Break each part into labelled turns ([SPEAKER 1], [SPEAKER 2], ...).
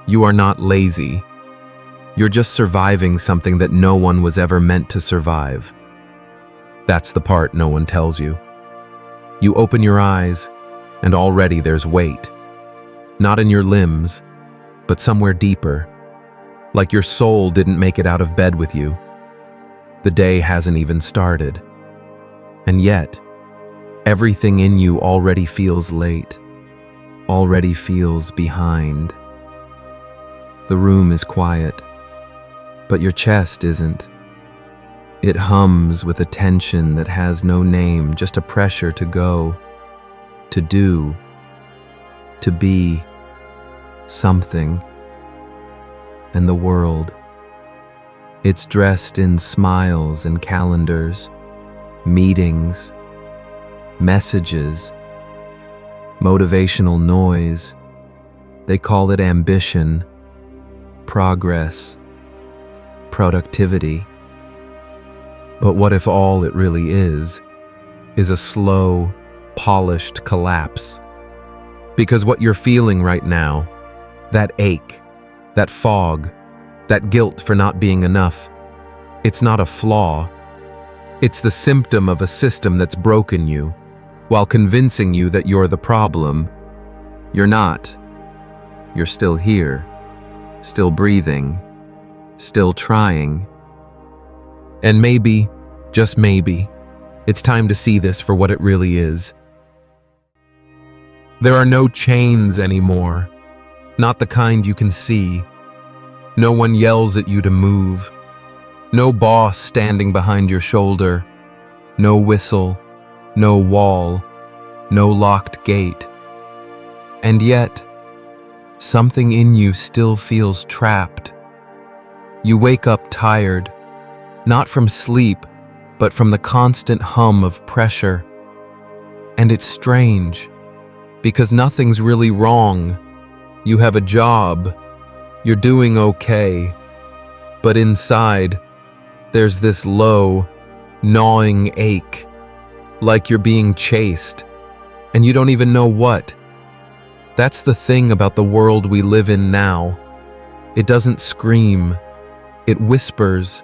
[SPEAKER 1] You are not lazy. You're just surviving something that no one was ever meant to survive. That's the part no one tells you. You open your eyes, and already there's weight. Not in your limbs, but somewhere deeper. Like your soul didn't make it out of bed with you. The day hasn't even started. And yet, everything in you already feels late, already feels behind. The room is quiet, but your chest isn't. It hums with a tension that has no name, just a pressure to go, to do, to be something. And the world, it's dressed in smiles and calendars, meetings, messages, motivational noise. They call it ambition, progress, productivity. But what if all it really is a slow, polished collapse? Because what you're feeling right now, that ache, that fog, that guilt for not being enough, it's not a flaw. It's the symptom of a system that's broken you, while convincing you that you're the problem. You're not. You're still here, still breathing, still trying. And maybe, just maybe, it's time to see this for what it really is. There are no chains anymore, not the kind you can see. No one yells at you to move. No boss standing behind your shoulder. No whistle, no wall, no locked gate. And yet, something in you still feels trapped. You wake up tired, not from sleep, but from the constant hum of pressure. And it's strange, because nothing's really wrong. You have a job, you're doing okay, but inside, there's this low, gnawing ache, like you're being chased, and you don't even know what. That's the thing about the world we live in now. It doesn't scream, it whispers.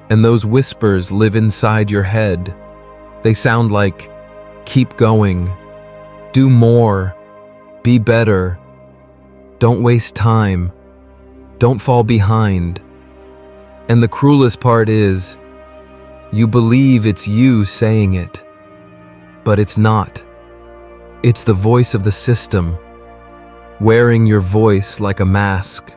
[SPEAKER 1] And those whispers live inside your head. They sound like, keep going, do more, be better, don't waste time, don't fall behind. And the cruelest part is, you believe it's you saying it, but it's not. It's the voice of the system, wearing your voice like a mask.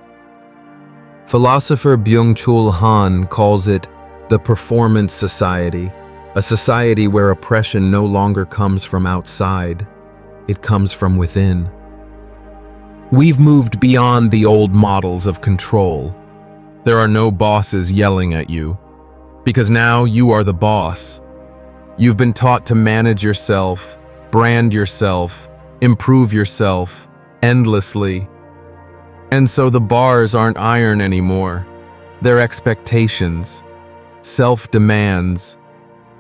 [SPEAKER 1] Philosopher byung-chul calls it the performance society, a society where oppression no longer comes from outside, it comes from within. We've moved beyond the old models of control. There are no bosses yelling at you, because now you are the boss. You've been taught to manage yourself, brand yourself, improve yourself, endlessly. And so the bars aren't iron anymore. They're expectations, self-demands,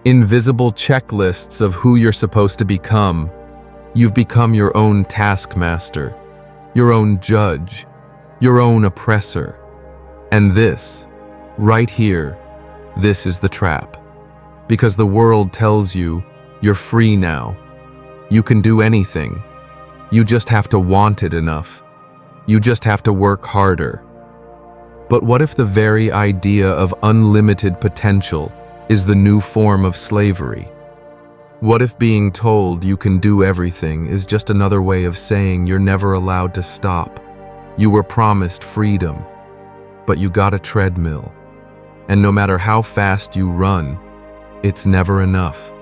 [SPEAKER 1] invisible checklists of who you're supposed to become. You've become your own taskmaster, your own judge, your own oppressor. And this, right here, this is the trap. Because the world tells you, you're free now. You can do anything. You just have to want it enough. You just have to work harder. But what if the very idea of unlimited potential is the new form of slavery? What if being told you can do everything is just another way of saying you're never allowed to stop? You were promised freedom, but you got a treadmill. And no matter how fast you run, it's never enough.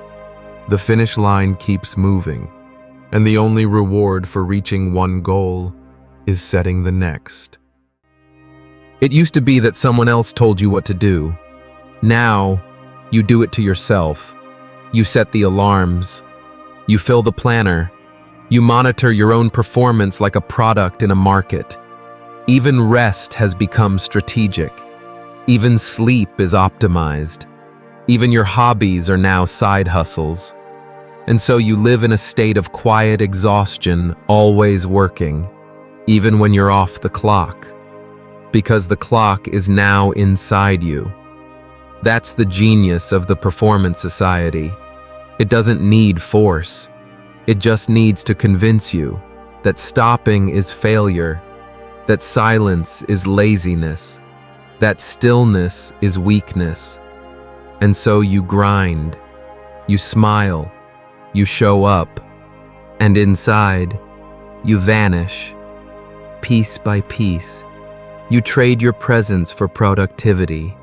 [SPEAKER 1] The finish line keeps moving, and the only reward for reaching one goal is setting the next. It used to be that someone else told you what to do. Now, you do it to yourself. You set the alarms. You fill the planner. You monitor your own performance like a product in a market. Even rest has become strategic. Even sleep is optimized. Even your hobbies are now side hustles. And so you live in a state of quiet exhaustion, always working. even when you're off the clock, because the clock is now inside you. That's the genius of the performance society. It doesn't need force. It just needs to convince you that stopping is failure, that silence is laziness, that stillness is weakness. And so you grind, you smile, you show up, and inside, you vanish. Piece by piece, you trade your presence for productivity,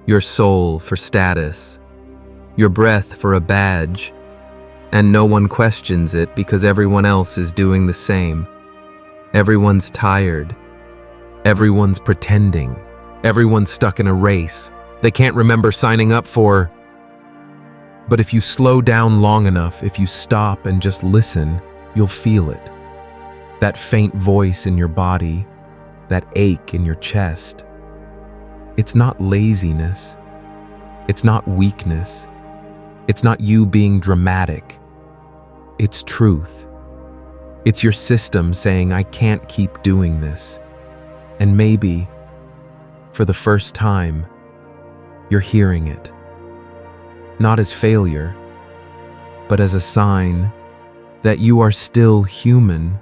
[SPEAKER 1] your soul for status, your breath for a badge, and no one questions it because everyone else is doing the same. Everyone's tired. Everyone's pretending. Everyone's stuck in a race. They can't remember signing up for. But if you slow down long enough, if you stop and just listen, you'll feel it. That faint voice in your body, that ache in your chest. It's not laziness. It's not weakness. It's not you being dramatic. It's truth. It's your system saying, I can't keep doing this. And maybe, for the first time, you're hearing it. Not as failure, but as a sign that you are still human,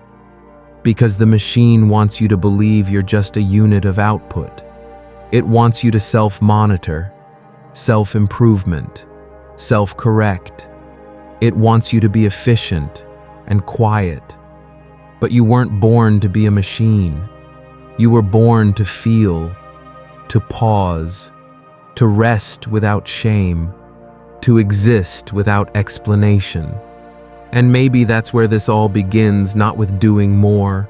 [SPEAKER 1] because the machine wants you to believe you're just a unit of output. It wants you to self-monitor, self-improvement, self-correct. It wants you to be efficient and quiet. But you weren't born to be a machine. You were born to feel, to pause, to rest without shame, to exist without explanation. And maybe that's where this all begins, not with doing more,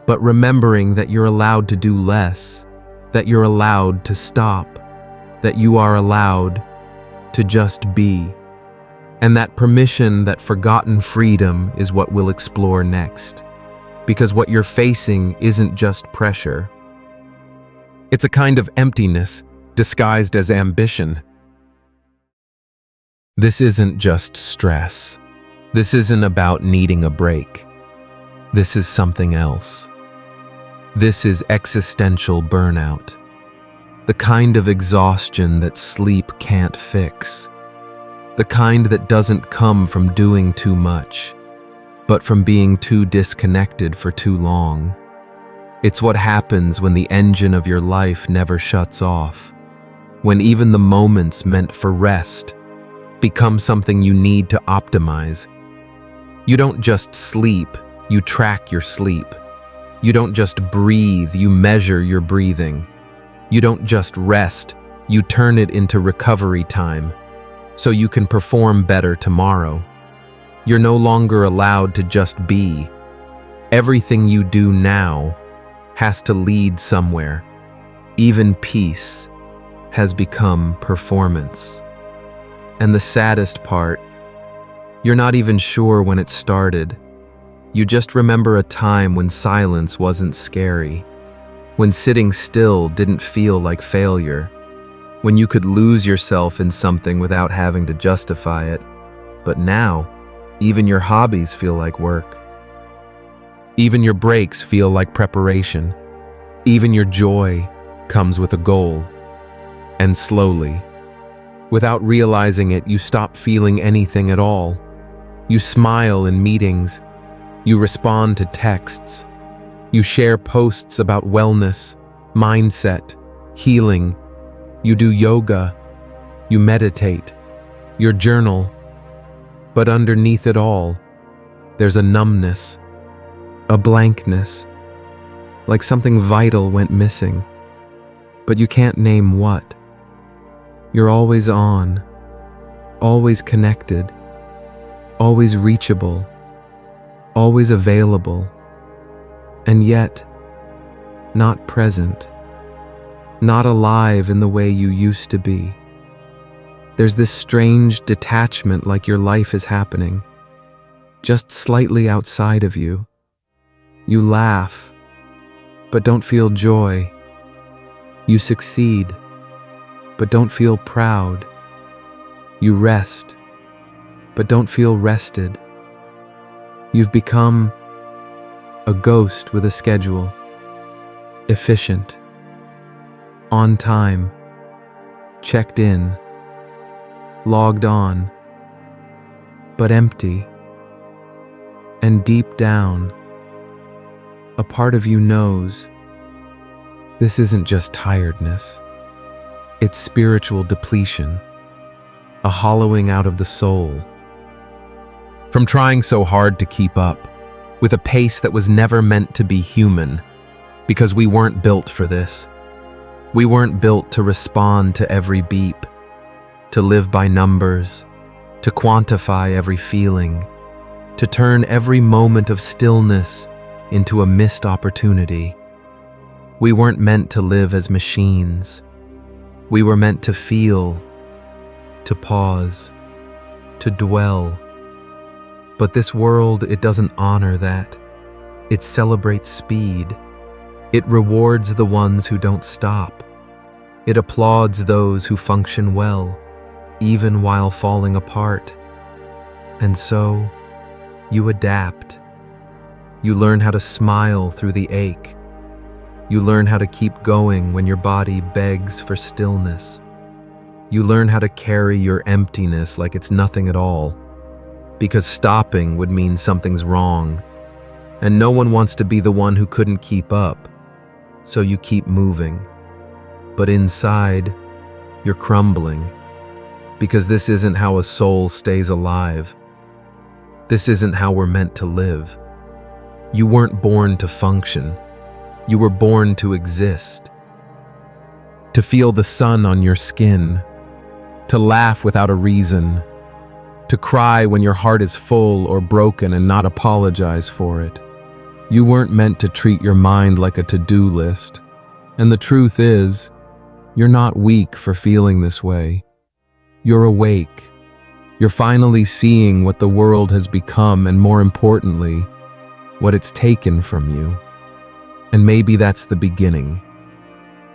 [SPEAKER 1] but remembering that you're allowed to do less, that you're allowed to stop, that you are allowed to just be. And that permission, that forgotten freedom, is what we'll explore next. Because what you're facing isn't just pressure. It's a kind of emptiness disguised as ambition. This isn't just stress. This isn't about needing a break. This is something else. This is existential burnout. The kind of exhaustion that sleep can't fix. The kind that doesn't come from doing too much, but from being too disconnected for too long. It's what happens when the engine of your life never shuts off, when even the moments meant for rest become something you need to optimize. You don't just sleep, you track your sleep. You don't just breathe, you measure your breathing. You don't just rest, you turn it into recovery time, so you can perform better tomorrow. You're no longer allowed to just be. Everything you do now has to lead somewhere. Even peace has become performance. And the saddest part, you're not even sure when it started. You just remember a time when silence wasn't scary, when sitting still didn't feel like failure, when you could lose yourself in something without having to justify it. But now, even your hobbies feel like work. Even your breaks feel like preparation. Even your joy comes with a goal. And slowly, without realizing it, you stop feeling anything at all. You smile in meetings. You respond to texts. You share posts about wellness, mindset, healing. You do yoga. You meditate. You journal. But underneath it all, there's a numbness, a blankness, like something vital went missing. But you can't name what. You're always on, always connected, always reachable, always available, and yet not present, not alive in the way you used to be. There's this strange detachment, like your life is happening, just slightly outside of you. You laugh, but don't feel joy. You succeed, but don't feel proud. You rest, but don't feel rested. You've become a ghost with a schedule, efficient, on time, checked in, logged on, but empty. And deep down, a part of you knows this isn't just tiredness. It's spiritual depletion, a hollowing out of the soul. From trying so hard to keep up, with a pace that was never meant to be human, because we weren't built for this. We weren't built to respond to every beep, to live by numbers, to quantify every feeling, to turn every moment of stillness into a missed opportunity. We weren't meant to live as machines. We were meant to feel, to pause, to dwell. But this world, it doesn't honor that. It celebrates speed. It rewards the ones who don't stop. It applauds those who function well, even while falling apart. And so, you adapt. You learn how to smile through the ache. You learn how to keep going when your body begs for stillness. You learn how to carry your emptiness like it's nothing at all, because stopping would mean something's wrong, and no one wants to be the one who couldn't keep up, so you keep moving. But inside, you're crumbling, because this isn't how a soul stays alive. This isn't how we're meant to live. You weren't born to function. You were born to exist. To feel the sun on your skin. To laugh without a reason. To cry when your heart is full or broken and not apologize for it. You weren't meant to treat your mind like a to-do list. And the truth is, you're not weak for feeling this way. You're awake. You're finally seeing what the world has become, and more importantly, what it's taken from you. And maybe that's the beginning.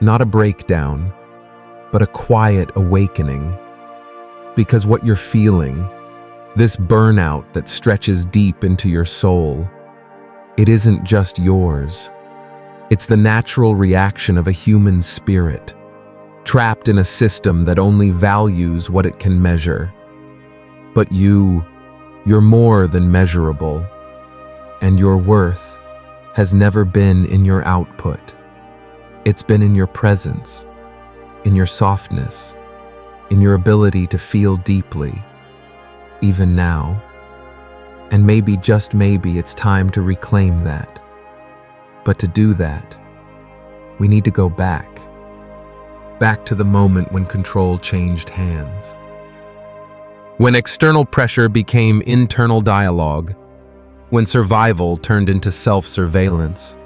[SPEAKER 1] Not a breakdown, but a quiet awakening. Because what you're feeling, this burnout that stretches deep into your soul, it isn't just yours. It's the natural reaction of a human spirit, trapped in a system that only values what it can measure. But you're more than measurable, and your worth has never been in your output. It's been in your presence, in your softness, in your ability to feel deeply, even now. And maybe, just maybe, it's time to reclaim that. But to do that, we need to go back to the moment when control changed hands. When external pressure became internal dialogue, when survival turned into self-surveillance.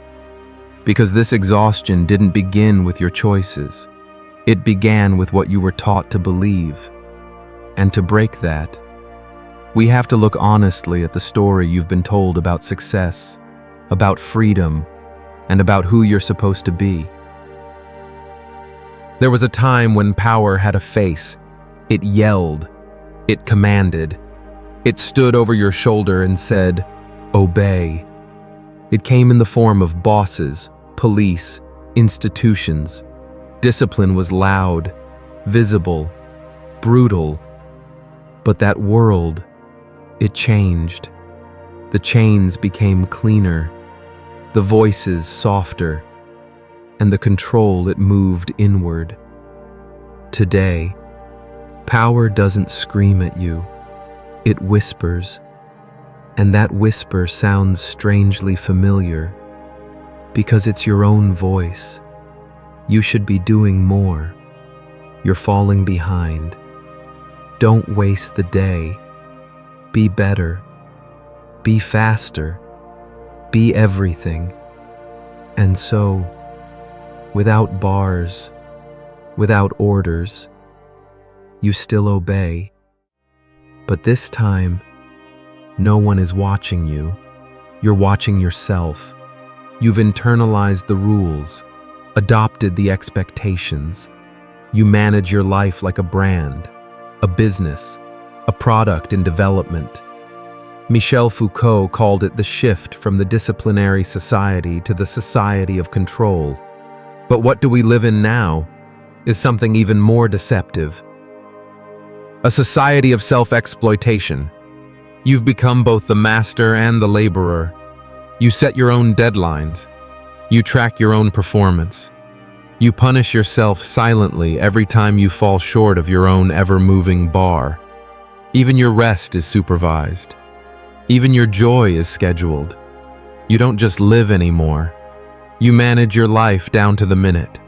[SPEAKER 1] Because this exhaustion didn't begin with your choices. It began with what you were taught to believe. And to break that, we have to look honestly at the story you've been told about success, about freedom, and about who you're supposed to be. There was a time when power had a face. It yelled. It commanded. It stood over your shoulder and said, "Obey." It came in the form of bosses, police, institutions. Discipline was loud, visible, brutal. But that world, it changed. The chains became cleaner, the voices softer, and the control, it moved inward. Today, power doesn't scream at you, it whispers. And that whisper sounds strangely familiar, because it's your own voice. You should be doing more. You're falling behind. Don't waste the day. Be better. Be faster. Be everything. And so, without bars, without orders, you still obey. But this time, no one is watching you. You're watching yourself. You've internalized the rules, adopted the expectations. You manage your life like a brand, a business, a product in development. Michel Foucault called it the shift from the disciplinary society to the society of control. But what do we live in now is something even more deceptive. A society of self-exploitation. You've become both the master and the laborer. You set your own deadlines. You track your own performance. You punish yourself silently every time you fall short of your own ever-moving bar. Even your rest is supervised. Even your joy is scheduled. You don't just live anymore. You manage your life down to the minute.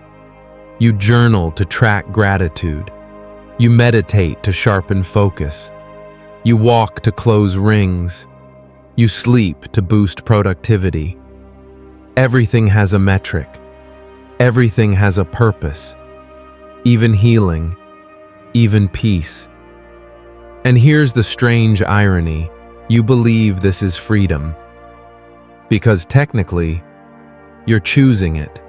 [SPEAKER 1] You journal to track gratitude. You meditate to sharpen focus. You walk to close rings. You sleep to boost productivity. Everything has a metric. Everything has a purpose. Even healing. Even peace. And here's the strange irony. You believe this is freedom. Because technically, you're choosing it.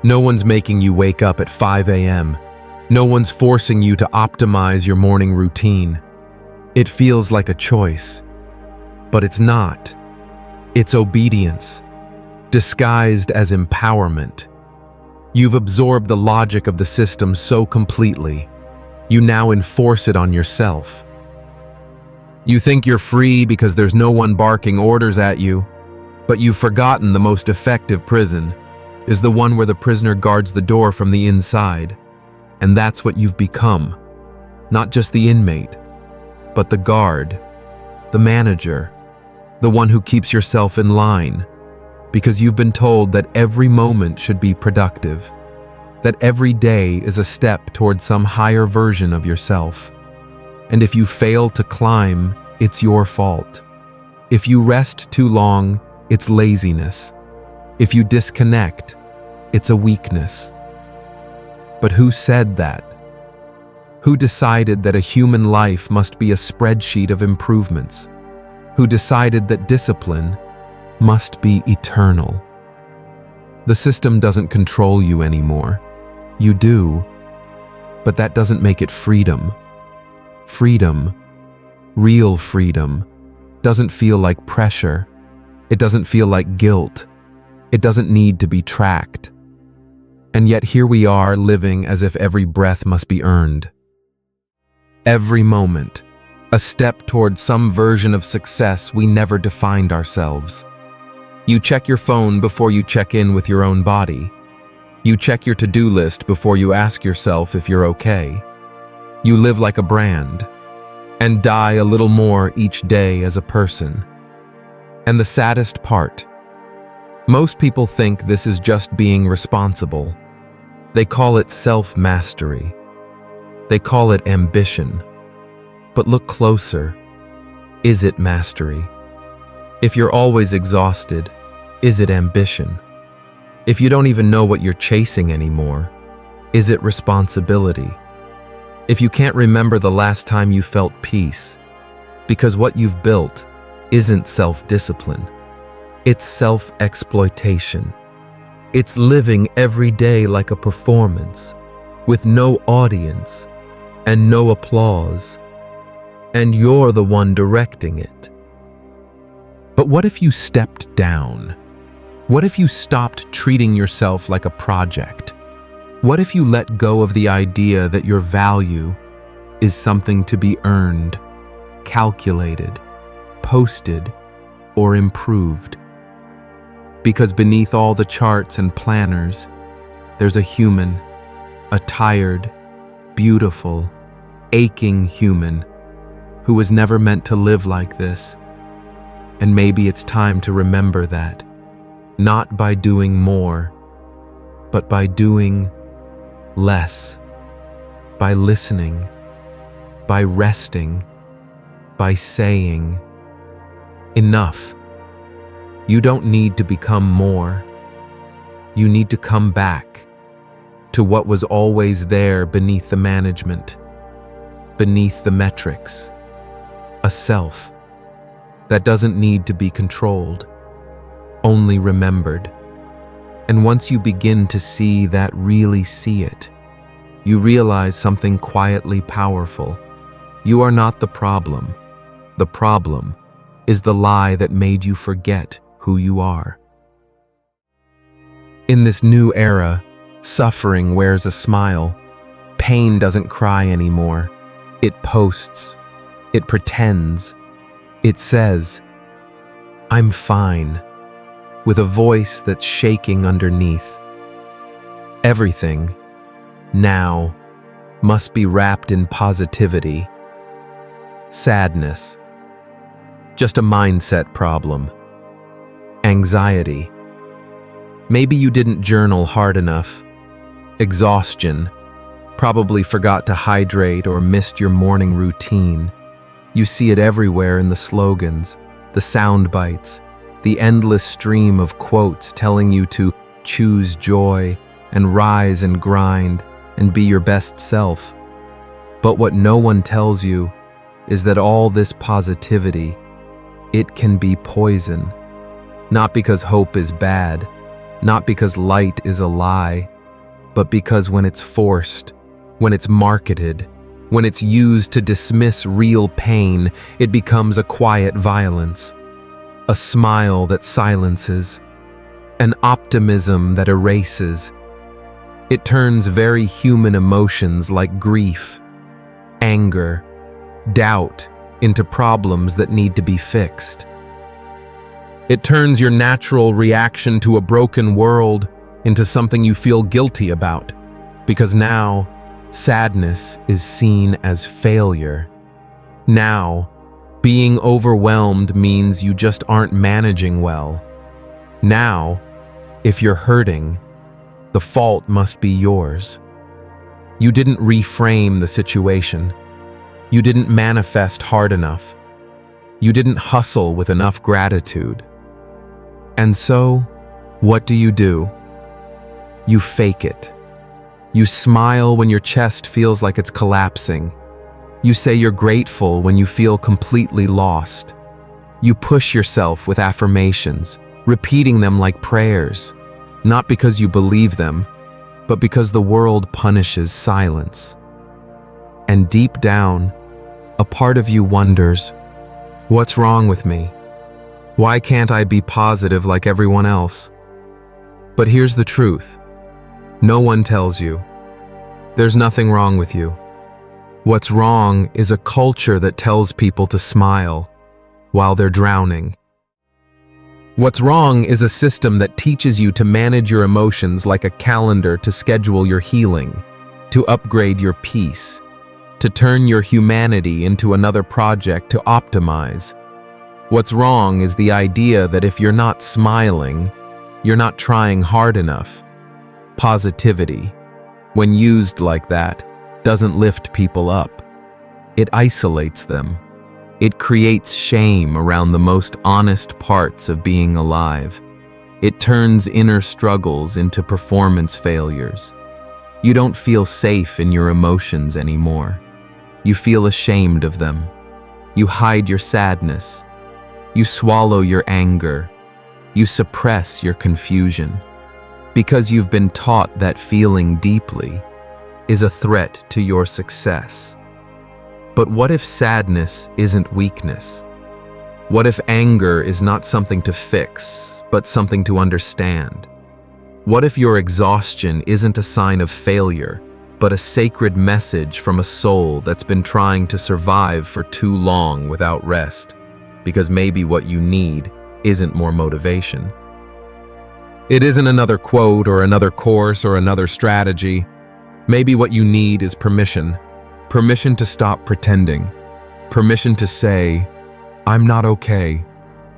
[SPEAKER 1] No one's making you wake up at 5 a.m. No one's forcing you to optimize your morning routine. It feels like a choice, but it's not. It's obedience, disguised as empowerment. You've absorbed the logic of the system so completely, you now enforce it on yourself. You think you're free because there's no one barking orders at you, but you've forgotten the most effective prison is the one where the prisoner guards the door from the inside. And that's what you've become. Not just the inmate, but the guard, the manager, the one who keeps yourself in line, because you've been told that every moment should be productive, that every day is a step toward some higher version of yourself. And if you fail to climb, it's your fault. If you rest too long, it's laziness. If you disconnect, it's a weakness. But who said that? Who decided that a human life must be a spreadsheet of improvements? Who decided that discipline must be eternal? The system doesn't control you anymore. You do, but that doesn't make it freedom. Freedom, real freedom, doesn't feel like pressure. It doesn't feel like guilt. It doesn't need to be tracked. And yet here we are living as if every breath must be earned. Every moment, a step toward some version of success we never defined ourselves. You check your phone before you check in with your own body. You check your to-do list before you ask yourself if you're okay. You live like a brand, and die a little more each day as a person. And the saddest part, most people think this is just being responsible. They call it self-mastery. They call it ambition. But look closer. Is it mastery? If you're always exhausted, is it ambition? If you don't even know what you're chasing anymore, is it responsibility? If you can't remember the last time you felt peace, because what you've built isn't self-discipline, it's self-exploitation. It's living every day like a performance, with no audience and no applause, and you're the one directing it. But what if you stepped down? What if you stopped treating yourself like a project? What if you let go of the idea that your value is something to be earned, calculated, posted, or improved? Because beneath all the charts and planners, there's a human, a tired, beautiful, aching human who was never meant to live like this. And maybe it's time to remember that, not by doing more, but by doing less, by listening, by resting, by saying, enough. You don't need to become more. You need to come back to what was always there beneath the management, beneath the metrics, a self that doesn't need to be controlled, only remembered. And once you begin to see that, really see it, you realize something quietly powerful. You are not the problem. The problem is the lie that made you forget who you are. In this new era, suffering wears a smile. Pain doesn't cry anymore. It posts. It pretends. It says, "I'm fine," with a voice that's shaking underneath. Everything, now, must be wrapped in positivity. Sadness, just a mindset problem. Anxiety, maybe you didn't journal hard enough. Exhaustion, probably forgot to hydrate or missed your morning routine. You see it everywhere in the slogans, the sound bites, the endless stream of quotes telling you to choose joy and rise and grind and be your best self. But what no one tells you is that all this positivity, it can be poison. Not because hope is bad, not because light is a lie, but because when it's forced, when it's marketed, when it's used to dismiss real pain, it becomes a quiet violence, a smile that silences, an optimism that erases. It turns very human emotions like grief, anger, doubt into problems that need to be fixed. It turns your natural reaction to a broken world into something you feel guilty about, because now sadness is seen as failure. Now, being overwhelmed means you just aren't managing well. Now, if you're hurting, the fault must be yours. You didn't reframe the situation. You didn't manifest hard enough. You didn't hustle with enough gratitude. And so, what do? You fake it. You smile when your chest feels like it's collapsing. You say you're grateful when you feel completely lost. You push yourself with affirmations, repeating them like prayers, not because you believe them, but because the world punishes silence. And deep down, a part of you wonders, what's wrong with me? Why can't I be positive like everyone else? But here's the truth. No one tells you. There's nothing wrong with you. What's wrong is a culture that tells people to smile while they're drowning. What's wrong is a system that teaches you to manage your emotions like a calendar to schedule your healing, to upgrade your peace, to turn your humanity into another project to optimize. What's wrong is the idea that if you're not smiling, you're not trying hard enough. Positivity, when used like that, doesn't lift people up. It isolates them. It creates shame around the most honest parts of being alive. It turns inner struggles into performance failures. You don't feel safe in your emotions anymore. You feel ashamed of them. You hide your sadness. You swallow your anger. You suppress your confusion. Because you've been taught that feeling deeply is a threat to your success. But what if sadness isn't weakness? What if anger is not something to fix, but something to understand? What if your exhaustion isn't a sign of failure, but a sacred message from a soul that's been trying to survive for too long without rest? Because maybe what you need isn't more motivation. It isn't another quote or another course or another strategy. Maybe what you need is permission. Permission to stop pretending. Permission to say, I'm not okay.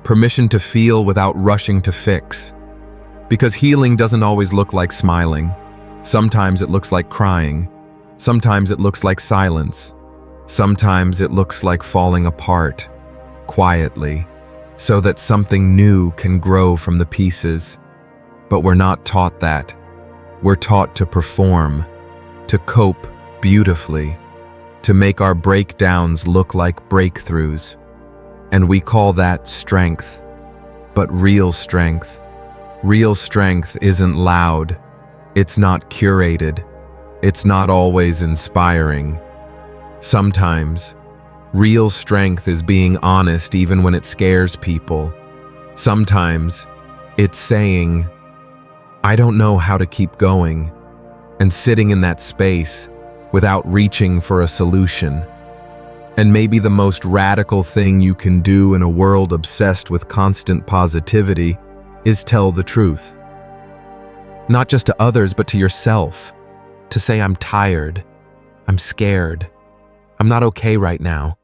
[SPEAKER 1] Permission to feel without rushing to fix. Because healing doesn't always look like smiling. Sometimes it looks like crying. Sometimes it looks like silence. Sometimes it looks like falling apart, quietly, so that something new can grow from the pieces. But we're not taught that. We're taught to perform, to cope beautifully, to make our breakdowns look like breakthroughs. And we call that strength. But real strength isn't loud. It's not curated. It's not always inspiring. Sometimes Real strength is being honest even when it scares people. Sometimes it's saying, I don't know how to keep going, and sitting in that space without reaching for a solution. And maybe the most radical thing you can do in a world obsessed with constant positivity is tell the truth. Not just to others, but to yourself. To say, I'm tired, I'm scared, I'm not okay right now.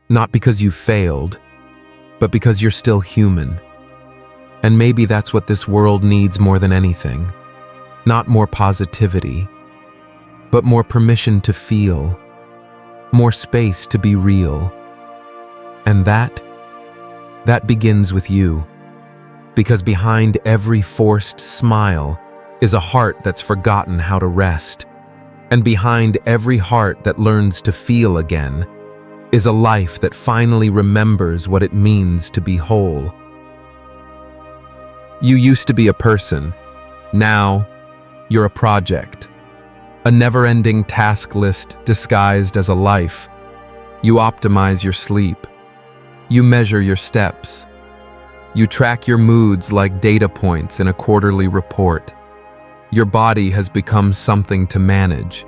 [SPEAKER 1] Not because you failed, but because you're still human. And maybe that's what this world needs more than anything. Not more positivity, but more permission to feel, more space to be real. And that begins with you. Because behind every forced smile is a heart that's forgotten how to rest. And behind every heart that learns to feel again is a life that finally remembers what it means to be whole. You used to be a person. Now, you're a project. A never-ending task list disguised as a life. You optimize your sleep. You measure your steps. You track your moods like data points in a quarterly report. Your body has become something to manage.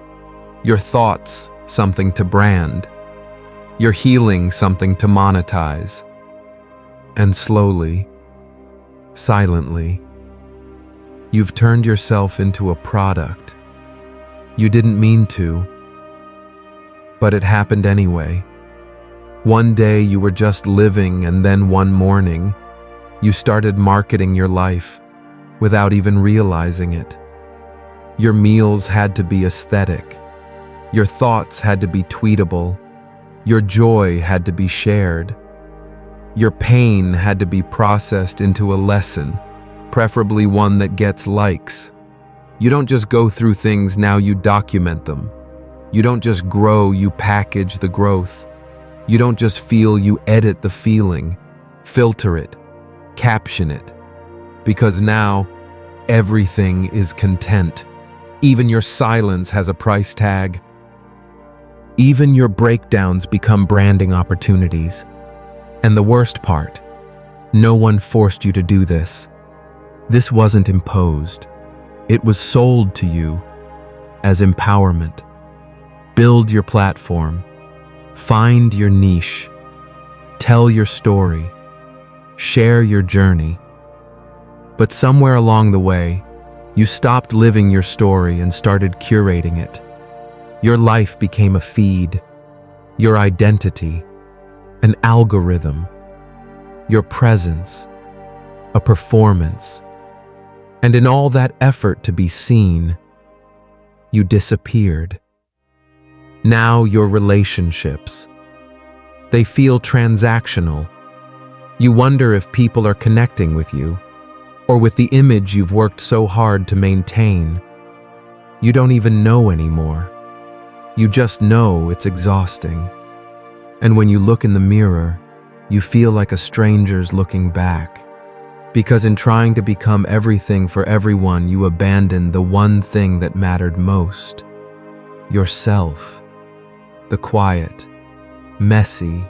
[SPEAKER 1] Your thoughts, something to brand. Your healing, something to monetize. And slowly, silently, you've turned yourself into a product. You didn't mean to, but it happened anyway. One day you were just living, and then one morning, you started marketing your life without even realizing it. Your meals had to be aesthetic. Your thoughts had to be tweetable. Your joy had to be shared. Your pain had to be processed into a lesson, preferably one that gets likes. You don't just go through things, now you document them. You don't just grow, you package the growth. You don't just feel, you edit the feeling, filter it, caption it. Because now, everything is content. Even your silence has a price tag. Even your breakdowns become branding opportunities. And the worst part, no one forced you to do this. This wasn't imposed. It was sold to you as empowerment. Build your platform. Find your niche. Tell your story. Share your journey. But somewhere along the way, you stopped living your story and started curating it. Your life became a feed, your identity, an algorithm, your presence, a performance. And in all that effort to be seen, you disappeared. Now your relationships, they feel transactional. You wonder if people are connecting with you, or with the image you've worked so hard to maintain. You don't even know anymore. You just know it's exhausting. And when you look in the mirror, you feel like a stranger's looking back. Because in trying to become everything for everyone, you abandoned the one thing that mattered most. Yourself. The quiet, messy,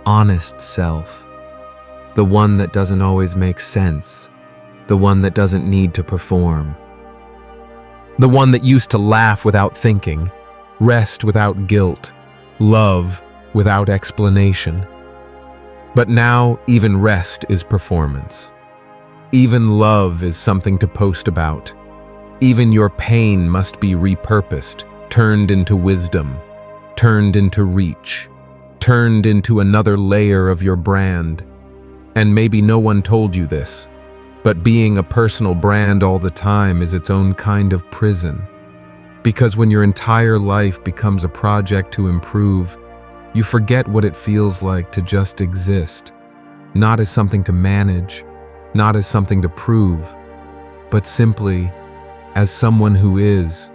[SPEAKER 1] honest self. The one that doesn't always make sense. The one that doesn't need to perform. The one that used to laugh without thinking, rest without guilt, love without explanation. But now even rest is performance. Even love is something to post about. Even your pain must be repurposed, turned into wisdom, turned into reach, turned into another layer of your brand. And maybe no one told you this, but being a personal brand all the time is its own kind of prison. Because when your entire life becomes a project to improve, you forget what it feels like to just exist, not as something to manage, not as something to prove, but simply as someone who is.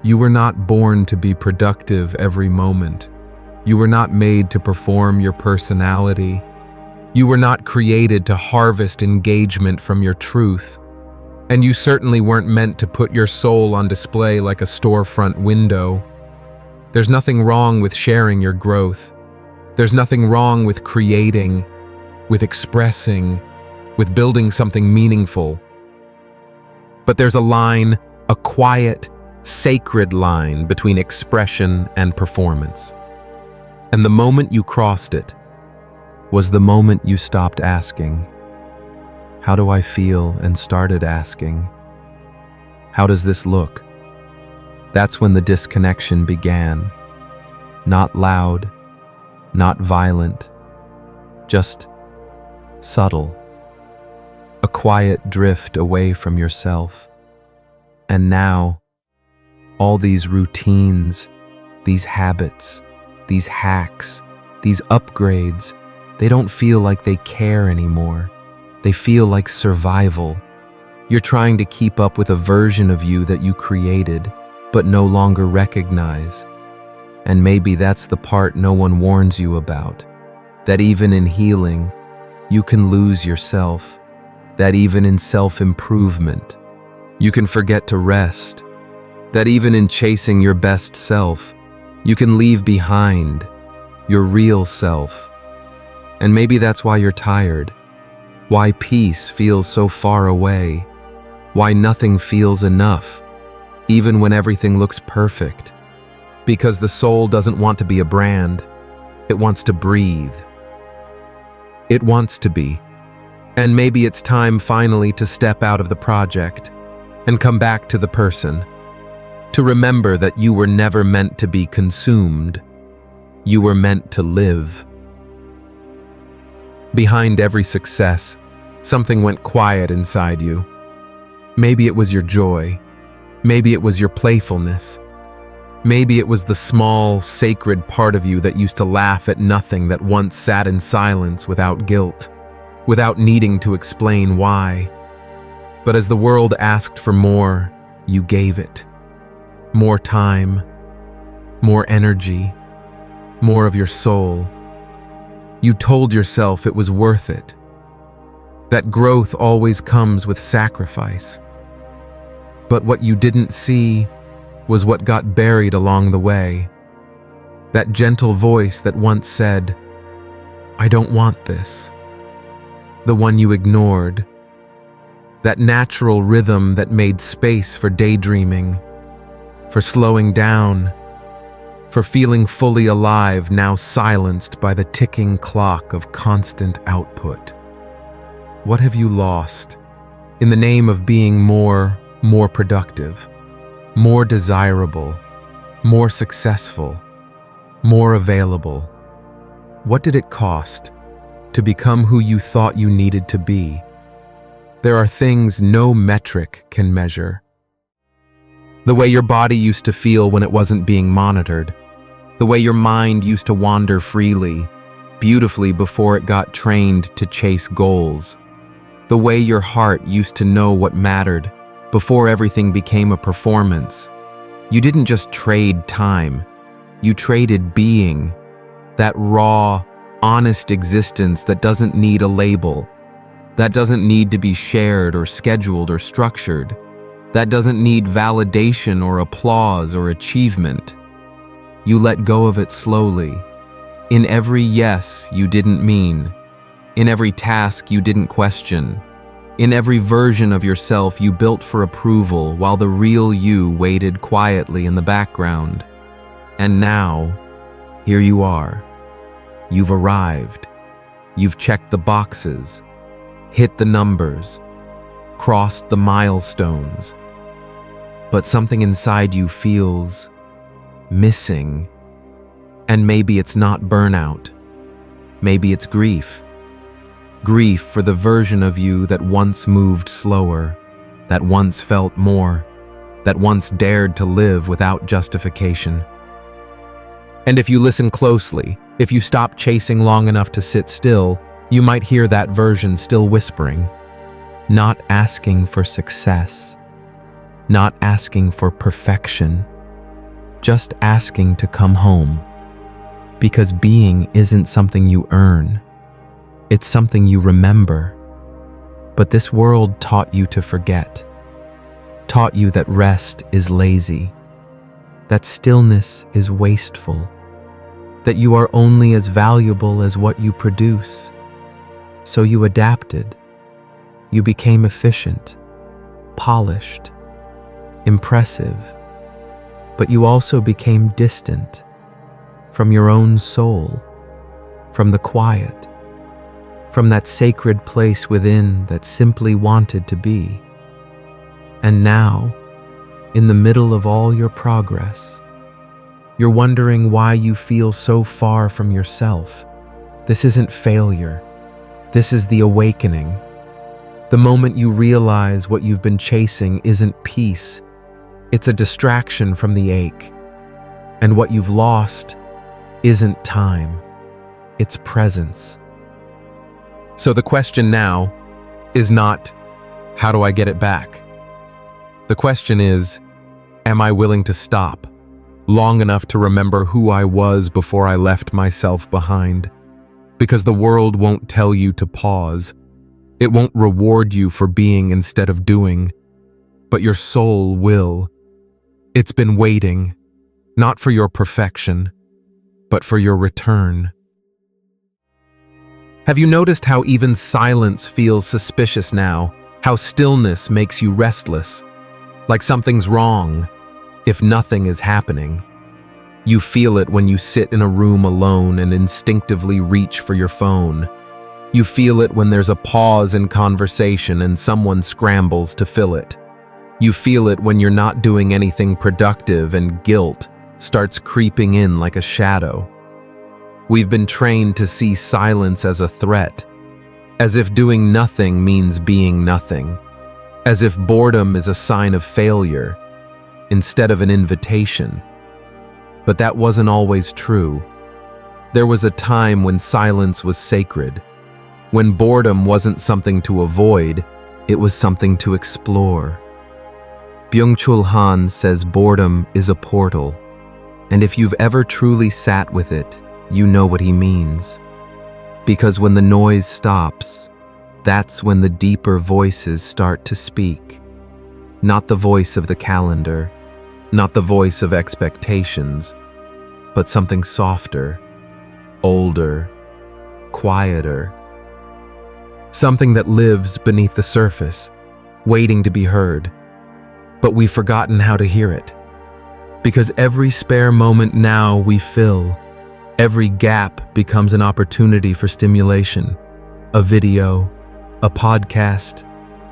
[SPEAKER 1] You were not born to be productive every moment. You were not made to perform your personality. You were not created to harvest engagement from your truth. And you certainly weren't meant to put your soul on display like a storefront window. There's nothing wrong with sharing your growth. There's nothing wrong with creating, with expressing, with building something meaningful. But there's a line, a quiet, sacred line between expression and performance. And the moment you crossed it was the moment you stopped asking, "How do I feel?" and started asking, "How does this look?" That's when the disconnection began. Not loud, not violent, just subtle. A quiet drift away from yourself. And now, all these routines, these habits, these hacks, these upgrades, they don't feel like they care anymore. They feel like survival. You're trying to keep up with a version of you that you created, but no longer recognize. And maybe that's the part no one warns you about. That even in healing, you can lose yourself. That even in self-improvement, you can forget to rest. That even in chasing your best self, you can leave behind your real self. And maybe that's why you're tired. Why peace feels so far away. Why nothing feels enough, even when everything looks perfect. Because the soul doesn't want to be a brand. It wants to breathe. It wants to be. And maybe it's time finally to step out of the project and come back to the person. To remember that you were never meant to be consumed. You were meant to live. Behind every success, something went quiet inside you. Maybe it was your joy. Maybe it was your playfulness. Maybe it was the small, sacred part of you that used to laugh at nothing, that once sat in silence without guilt, without needing to explain why. But as the world asked for more, you gave it. More time, more energy, more of your soul. You told yourself it was worth it. That growth always comes with sacrifice. But what you didn't see was what got buried along the way. That gentle voice that once said, "I don't want this." The one you ignored. That natural rhythm that made space for daydreaming, for slowing down, for feeling fully alive, now silenced by the ticking clock of constant output. What have you lost in the name of being more productive, more desirable, more successful, more available? What did it cost to become who you thought you needed to be? There are things no metric can measure. The way your body used to feel when it wasn't being monitored. The way your mind used to wander freely, beautifully before it got trained to chase goals. The way your heart used to know what mattered before everything became a performance. You didn't just trade time, you traded being. That raw, honest existence that doesn't need a label. That doesn't need to be shared or scheduled or structured. That doesn't need validation or applause or achievement. You let go of it slowly. In every yes you didn't mean. In every task you didn't question. In every version of yourself you built for approval while the real you waited quietly in the background. And now, here you are. You've arrived. You've checked the boxes, hit the numbers, crossed the milestones. But something inside you feels missing. And maybe it's not burnout. Maybe it's grief. Grief for the version of you that once moved slower, that once felt more, that once dared to live without justification. And if you listen closely, if you stop chasing long enough to sit still, you might hear that version still whispering, not asking for success, not asking for perfection, just asking to come home. Because being isn't something you earn. It's something you remember. But this world taught you to forget. Taught you that rest is lazy. That stillness is wasteful. that you are only as valuable as what you produce. So you adapted. You became efficient, polished, impressive, but you also became distant from your own soul, from the quiet, from that sacred place within that simply wanted to be. And now, in the middle of all your progress, you're wondering why you feel so far from yourself. This isn't failure. This is the awakening. The moment you realize what you've been chasing isn't peace. It's a distraction from the ache. And what you've lost isn't time. It's presence. So the question now is not, how do I get it back? The question is, am I willing to stop long enough to remember who I was before I left myself behind? Because the world won't tell you to pause. It won't reward you for being instead of doing, but your soul will. It's been waiting, not for your perfection, but for your return. Have you noticed how even silence feels suspicious now? How stillness makes you restless? Like something's wrong if nothing is happening. You feel it when you sit in a room alone and instinctively reach for your phone. You feel it when there's a pause in conversation and someone scrambles to fill it. You feel it when you're not doing anything productive and guilt starts creeping in like a shadow. We've been trained to see silence as a threat, as if doing nothing means being nothing, as if boredom is a sign of failure instead of an invitation. But that wasn't always true. There was a time when silence was sacred, when boredom wasn't something to avoid, it was something to explore. Byung-chul says boredom is a portal, and if you've ever truly sat with it, you know what he means. Because when the noise stops, that's when the deeper voices start to speak. Not the voice of the calendar, not the voice of expectations, but something softer, older, quieter. Something that lives beneath the surface, waiting to be heard. But we've forgotten how to hear it. Because every spare moment now we fill, every gap becomes an opportunity for stimulation. A video, a podcast,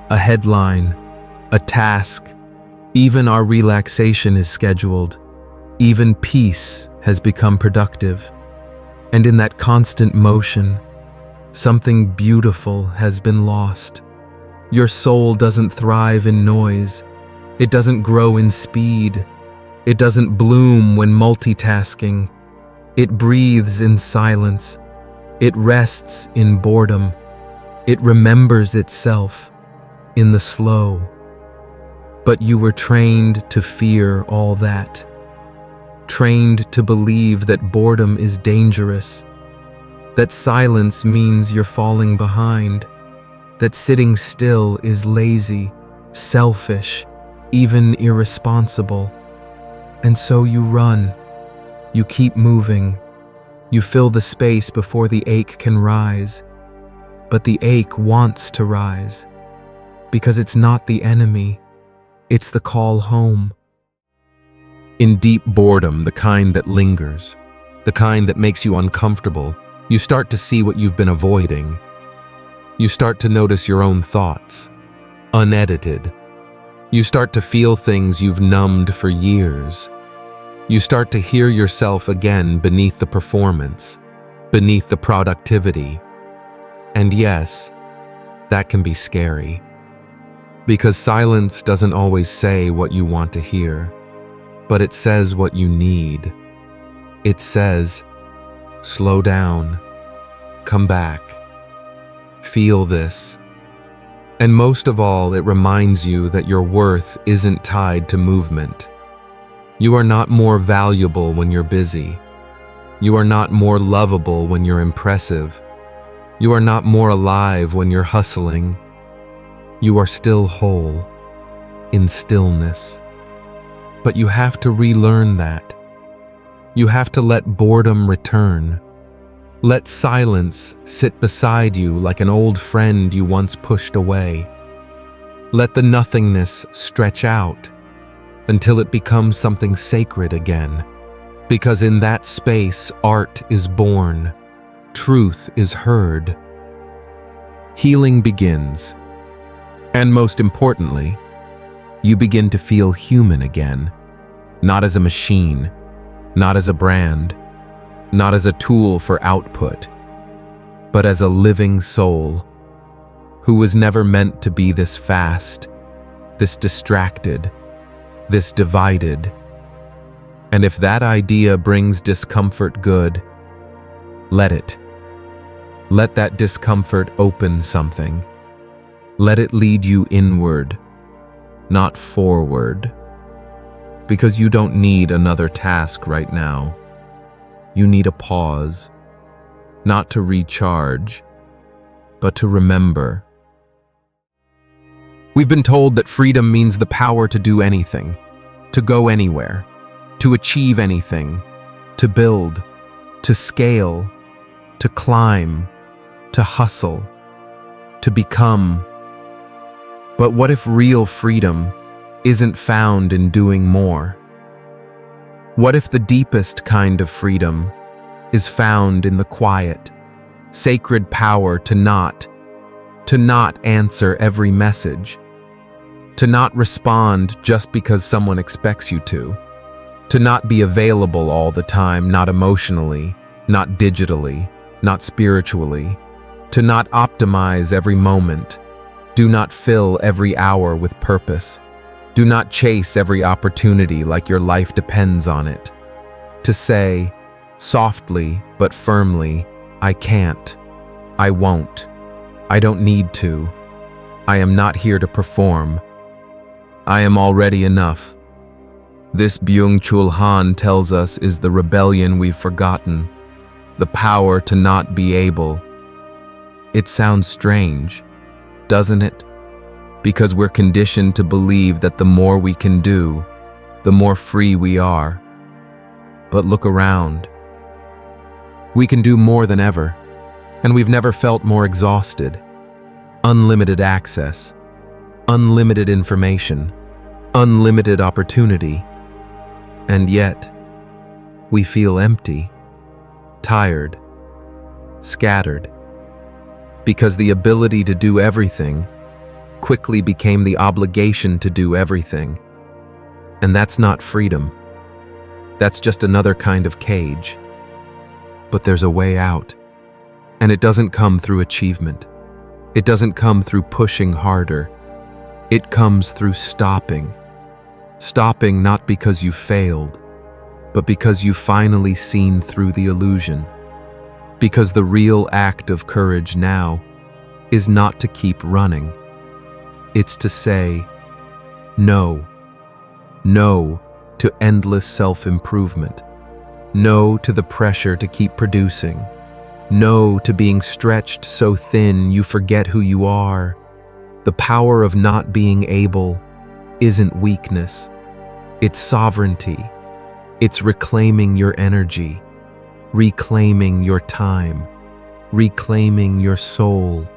[SPEAKER 1] a headline, a task. Even our relaxation is scheduled. Even peace has become productive. And in that constant motion, something beautiful has been lost. Your soul doesn't thrive in noise. It doesn't grow in speed. It doesn't bloom when multitasking. It breathes in silence. It rests in boredom. It remembers itself in the slow. But you were trained to fear all that. Trained to believe that boredom is dangerous. That silence means you're falling behind. That sitting still is lazy, selfish, even irresponsible. And so you run. You keep moving. You fill the space before the ache can rise. But the ache wants to rise. Because it's not the enemy. It's the call home. In deep boredom, the kind that lingers, the kind that makes you uncomfortable, you start to see what you've been avoiding. You start to notice your own thoughts, unedited. You start to feel things you've numbed for years. You start to hear yourself again beneath the performance, beneath the productivity. And yes, that can be scary. Because silence doesn't always say what you want to hear, but it says what you need. It says, slow down, come back, feel this. And most of all, it reminds you that your worth isn't tied to movement. You are not more valuable when you're busy. You are not more lovable when you're impressive. You are not more alive when you're hustling. You are still whole, in stillness. But you have to relearn that. You have to let boredom return. Let silence sit beside you like an old friend you once pushed away. Let the nothingness stretch out until it becomes something sacred again. Because in that space, art is born, truth is heard. Healing begins. And most importantly, you begin to feel human again, not as a machine, not as a brand, not as a tool for output, but as a living soul who was never meant to be this fast, this distracted, this divided. And if that idea brings discomfort good, let it. Let that discomfort open something. Let it lead you inward, not forward. Because you don't need another task right now. You need a pause, not to recharge, but to remember. We've been told that freedom means the power to do anything, to go anywhere, to achieve anything, to build, to scale, to climb, to hustle, to become. But what if real freedom isn't found in doing more? What if the deepest kind of freedom is found in the quiet, sacred power to not answer every message, to not respond just because someone expects you to not be available all the time, not emotionally, not digitally, not spiritually, to not optimize every moment, do not fill every hour with purpose, do not chase every opportunity like your life depends on it, to say, softly but firmly, I can't, I won't, I don't need to, I am not here to perform, I am already enough. This Byung-chul Han tells us is the rebellion we've forgotten, the power to not be able. It sounds strange, doesn't it? Because we're conditioned to believe that the more we can do, the more free we are. But look around. We can do more than ever, and we've never felt more exhausted. Unlimited access, unlimited information, unlimited opportunity. And yet, we feel empty, tired, scattered, because the ability to do everything quickly became the obligation to do everything. And that's not freedom. That's just another kind of cage. But there's a way out. And it doesn't come through achievement. It doesn't come through pushing harder. It comes through stopping. Stopping not because you failed, but because you've finally seen through the illusion. Because the real act of courage now is not to keep running. It's to say no. No to endless self-improvement. No to the pressure to keep producing. No to being stretched so thin you forget who you are. The power of not being able isn't weakness. It's sovereignty. It's reclaiming your energy, reclaiming your time, reclaiming your soul.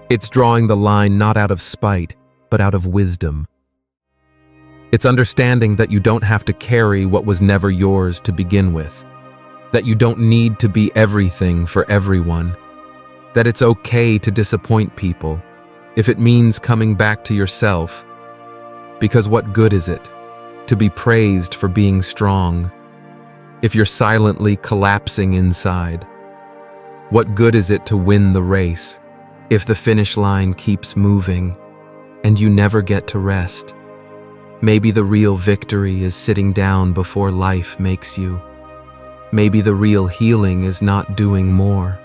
[SPEAKER 1] It's drawing the line not out of spite, but out of wisdom. It's understanding that you don't have to carry what was never yours to begin with, that you don't need to be everything for everyone, that it's okay to disappoint people if it means coming back to yourself. Because what good is it to be praised for being strong if you're silently collapsing inside? What good is it to win the race if the finish line keeps moving and you never get to rest? Maybe the real victory is sitting down before life makes you. Maybe the real healing is not doing more,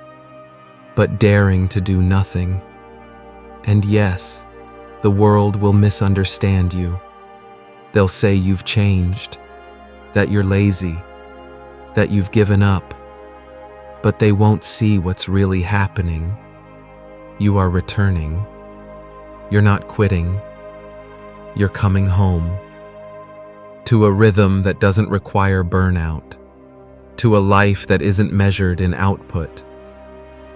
[SPEAKER 1] but daring to do nothing. And yes, the world will misunderstand you. They'll say you've changed, that you're lazy, that you've given up, but they won't see what's really happening. You are returning. You're not quitting. You're coming home to a rhythm that doesn't require burnout, to a life that isn't measured in output,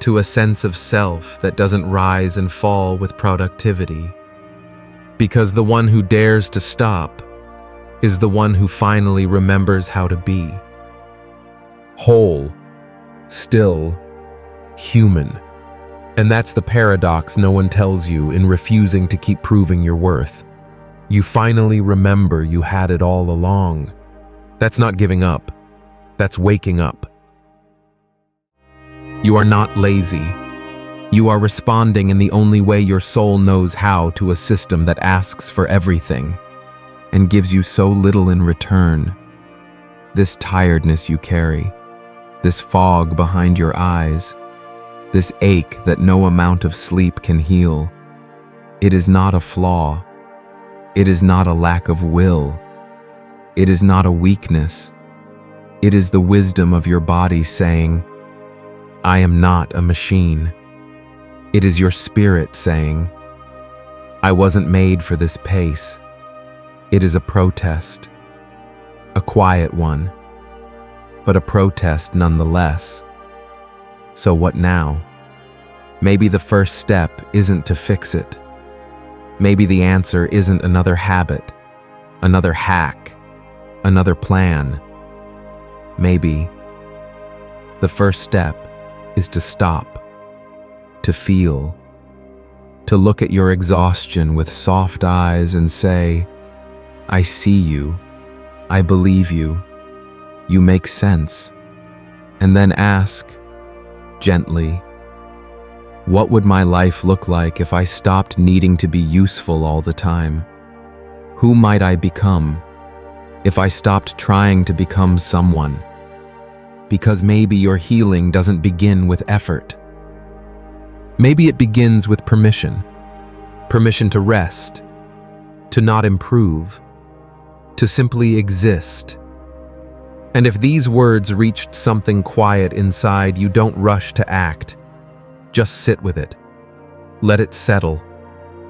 [SPEAKER 1] to a sense of self that doesn't rise and fall with productivity. Because the one who dares to stop is the one who finally remembers how to be. Whole, still, human. And that's the paradox no one tells you in refusing to keep proving your worth. You finally remember you had it all along. That's not giving up. That's waking up. You are not lazy. You are responding in the only way your soul knows how to a system that asks for everything and gives you so little in return. This tiredness you carry, this fog behind your eyes, this ache that no amount of sleep can heal, it is not a flaw. It is not a lack of will. It is not a weakness. It is the wisdom of your body saying, I am not a machine. It is your spirit saying, I wasn't made for this pace. It is a protest, a quiet one, but a protest nonetheless. So what now? Maybe the first step isn't to fix it. Maybe the answer isn't another habit, another hack, another plan. Maybe the first step is to stop, to feel, to look at your exhaustion with soft eyes and say, I see you, I believe you, you make sense. And then ask, gently, what would my life look like if I stopped needing to be useful all the time? Who might I become if I stopped trying to become someone? Because maybe your healing doesn't begin with effort. Maybe it begins with permission. Permission to rest, to not improve, to simply exist. And if these words reached something quiet inside, you don't rush to act. Just sit with it. Let it settle.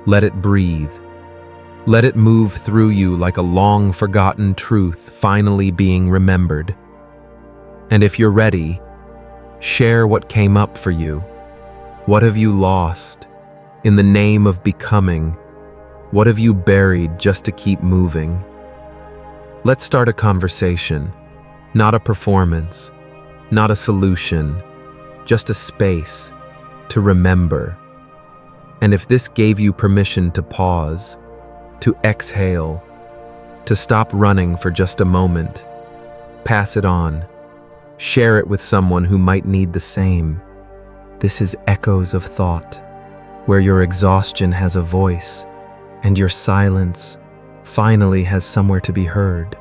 [SPEAKER 1] Let it breathe. Let it move through you like a long-forgotten truth finally being remembered. And if you're ready, share what came up for you. What have you lost in the name of becoming? What have you buried just to keep moving? Let's start a conversation, not a performance, not a solution, just a space to remember. And if this gave you permission to pause, to exhale, to stop running for just a moment, pass it on. Share it with someone who might need the same. This is Echoes of Thought, where your exhaustion has a voice and your silence finally has somewhere to be heard.